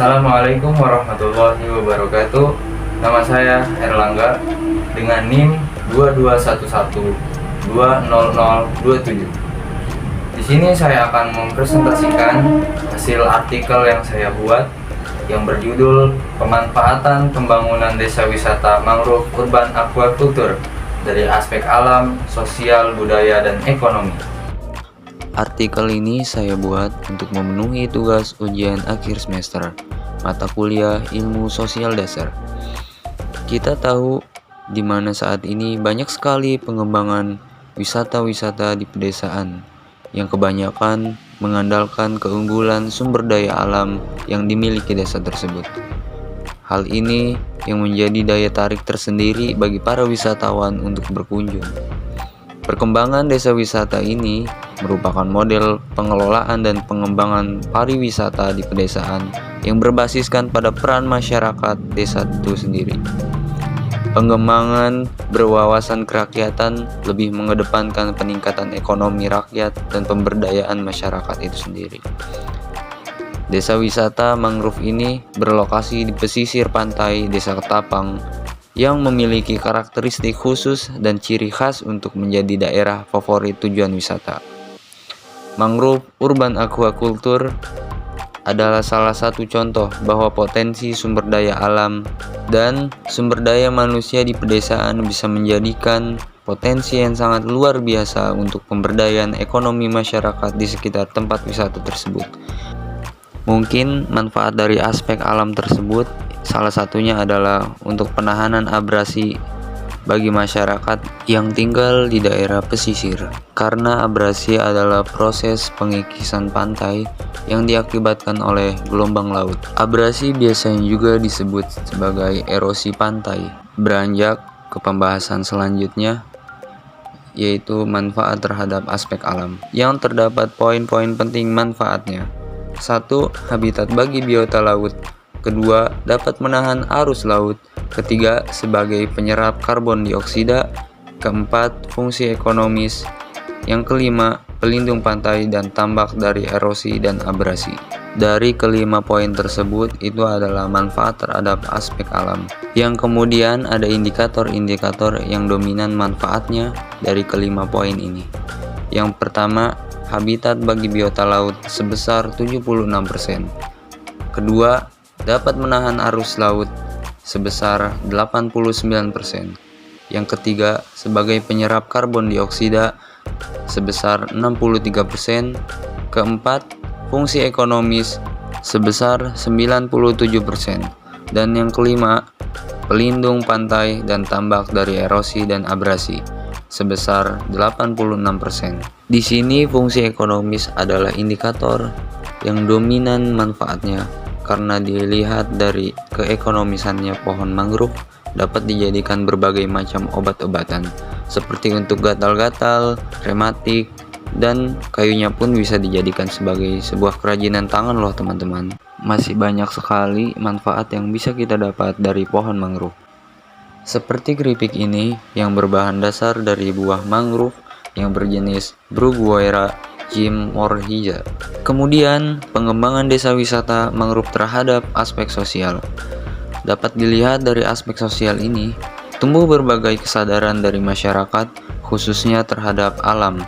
Assalamualaikum warahmatullahi wabarakatuh. Nama saya Erlangga dengan NIM 2211200027. Di sini saya akan mempresentasikan hasil artikel yang saya buat yang berjudul Pemanfaatan Pembangunan Desa Wisata Mangrove Urban Aquaculture dari aspek alam, sosial, budaya, dan ekonomi. Artikel ini saya buat untuk memenuhi tugas ujian akhir semester mata kuliah Ilmu Sosial Dasar. Kita tahu di mana saat ini banyak sekali pengembangan wisata-wisata di pedesaan yang kebanyakan mengandalkan keunggulan sumber daya alam yang dimiliki desa tersebut. Hal ini yang menjadi daya tarik tersendiri bagi para wisatawan untuk berkunjung. Perkembangan desa wisata ini merupakan model pengelolaan dan pengembangan pariwisata di pedesaan yang berbasiskan pada peran masyarakat desa itu sendiri. Pengembangan berwawasan kerakyatan lebih mengedepankan peningkatan ekonomi rakyat dan pemberdayaan masyarakat itu sendiri. Desa wisata mangrove ini berlokasi di pesisir pantai Desa Ketapang yang memiliki karakteristik khusus dan ciri khas untuk menjadi daerah favorit tujuan wisata. Mangrove Urban Aquaculture adalah salah satu contoh bahwa potensi sumber daya alam dan sumber daya manusia di pedesaan bisa menjadikan potensi yang sangat luar biasa untuk pemberdayaan ekonomi masyarakat di sekitar tempat wisata tersebut. Mungkin manfaat dari aspek alam tersebut salah satunya adalah untuk penahanan abrasi bagi masyarakat yang tinggal di daerah pesisir, karena abrasi adalah proses pengikisan pantai yang diakibatkan oleh gelombang laut. Abrasi biasanya juga disebut sebagai erosi pantai. Beranjak ke pembahasan selanjutnya, yaitu manfaat terhadap aspek alam, yang terdapat poin-poin penting manfaatnya. 1. Habitat bagi biota laut. Kedua, dapat menahan arus laut. Ketiga, sebagai penyerap karbon dioksida. Keempat, fungsi ekonomis. Yang kelima, pelindung pantai dan tambak dari erosi dan abrasi. Dari kelima poin tersebut itu adalah manfaat terhadap aspek alam. Yang kemudian ada indikator-indikator yang dominan manfaatnya dari kelima poin ini. Yang pertama, habitat bagi biota laut sebesar 76%. Kedua, dapat menahan arus laut sebesar 89%. Yang ketiga, sebagai penyerap karbon dioksida sebesar 63%. Keempat, fungsi ekonomis sebesar 97%. Dan yang kelima, pelindung pantai dan tambak dari erosi dan abrasi sebesar 86%. Di sini fungsi ekonomis adalah indikator yang dominan manfaatnya, karena dilihat dari keekonomisannya pohon mangrove dapat dijadikan berbagai macam obat-obatan seperti untuk gatal-gatal, rematik, dan kayunya pun bisa dijadikan sebagai sebuah kerajinan tangan loh teman-teman. Masih banyak sekali manfaat yang bisa kita dapat dari pohon mangrove. Seperti keripik ini yang berbahan dasar dari buah mangrove yang berjenis Bruguiera gymnorrhiza. Kemudian, pengembangan desa wisata mangrove terhadap aspek sosial. Dapat dilihat dari aspek sosial ini, tumbuh berbagai kesadaran dari masyarakat, khususnya terhadap alam,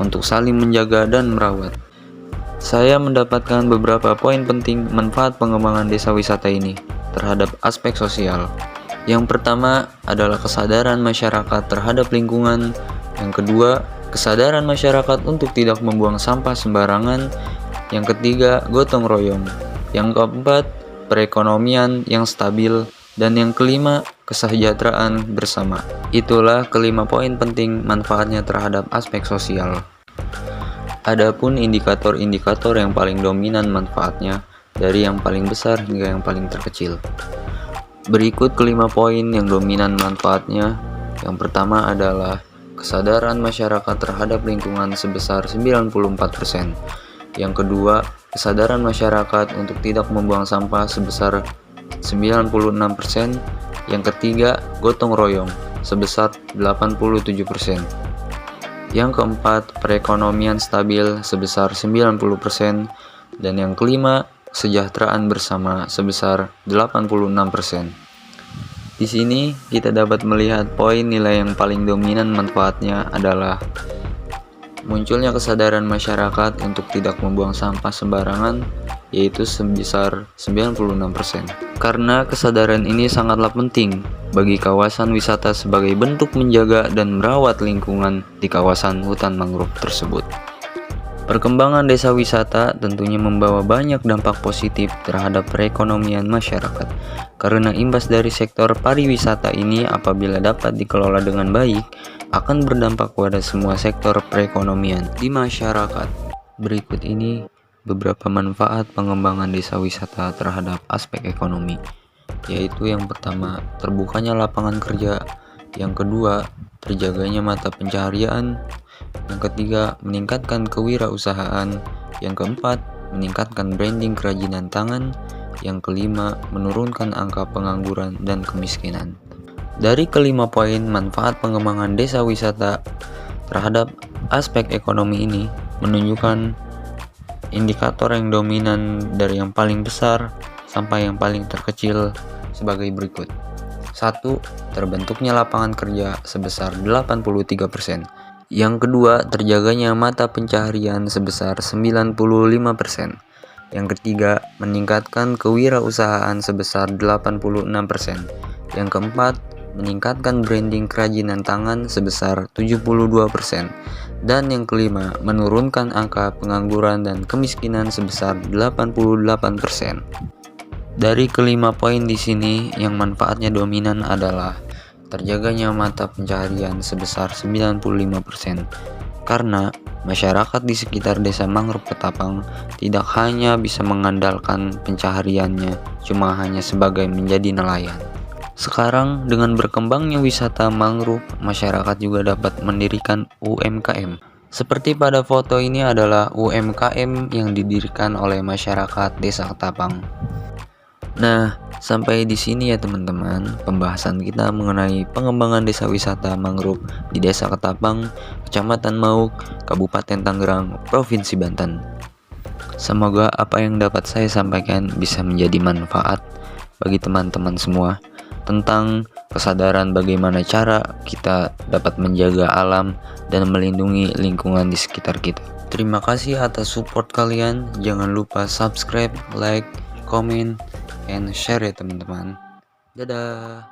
untuk saling menjaga dan merawat. Saya mendapatkan beberapa poin penting manfaat pengembangan desa wisata ini terhadap aspek sosial. Yang pertama adalah kesadaran masyarakat terhadap lingkungan. Yang kedua, kesadaran masyarakat untuk tidak membuang sampah sembarangan. Yang ketiga, gotong royong. Yang keempat, perekonomian yang stabil. Dan yang kelima, kesejahteraan bersama. Itulah kelima poin penting manfaatnya terhadap aspek sosial. Adapun indikator-indikator yang paling dominan manfaatnya dari yang paling besar hingga yang paling terkecil. Berikut kelima poin yang dominan manfaatnya. Yang pertama adalah kesadaran masyarakat terhadap lingkungan sebesar 94%. Yang kedua, kesadaran masyarakat untuk tidak membuang sampah sebesar 96%. Yang ketiga, gotong royong sebesar 87%. Yang keempat, perekonomian stabil sebesar 90%. Dan yang kelima, kesejahteraan bersama sebesar 86%. Di sini kita dapat melihat poin nilai yang paling dominan manfaatnya adalah munculnya kesadaran masyarakat untuk tidak membuang sampah sembarangan, yaitu sebesar 96%. Karena kesadaran ini sangatlah penting bagi kawasan wisata sebagai bentuk menjaga dan merawat lingkungan di kawasan hutan mangrove tersebut. Perkembangan desa wisata tentunya membawa banyak dampak positif terhadap perekonomian masyarakat, karena imbas dari sektor pariwisata ini apabila dapat dikelola dengan baik, akan berdampak pada semua sektor perekonomian di masyarakat. Berikut ini beberapa manfaat pengembangan desa wisata terhadap aspek ekonomi, yaitu yang pertama, terbukanya lapangan kerja, yang kedua, terjaganya mata pencaharian, yang ketiga, meningkatkan kewirausahaan, yang keempat, meningkatkan branding kerajinan tangan, yang kelima, menurunkan angka pengangguran dan kemiskinan. Dari kelima poin manfaat pengembangan desa wisata terhadap aspek ekonomi ini menunjukkan indikator yang dominan dari yang paling besar sampai yang paling terkecil sebagai berikut. 1. Terbentuknya lapangan kerja sebesar 83%. Yang kedua, terjaganya mata pencaharian sebesar 95%. Yang ketiga, meningkatkan kewirausahaan sebesar 86%. Yang keempat, meningkatkan branding kerajinan tangan sebesar 72%. Dan yang kelima, menurunkan angka pengangguran dan kemiskinan sebesar 88%. Dari kelima poin di sini, yang manfaatnya dominan adalah terjaganya mata pencaharian sebesar 95%, karena masyarakat di sekitar desa mangrove Ketapang tidak hanya bisa mengandalkan pencahariannya cuma hanya sebagai menjadi nelayan. Sekarang dengan berkembangnya wisata mangrove, masyarakat juga dapat mendirikan UMKM. Seperti pada foto ini adalah UMKM yang didirikan oleh masyarakat desa Ketapang. Nah, sampai di sini ya teman-teman, pembahasan kita mengenai pengembangan desa wisata mangrove di Desa Ketapang, Kecamatan Mauk, Kabupaten Tangerang, Provinsi Banten. Semoga apa yang dapat saya sampaikan bisa menjadi manfaat bagi teman-teman semua tentang kesadaran bagaimana cara kita dapat menjaga alam dan melindungi lingkungan di sekitar kita. Terima kasih atas support kalian. Jangan lupa subscribe, like, komen, and share ya teman-teman. Dadah.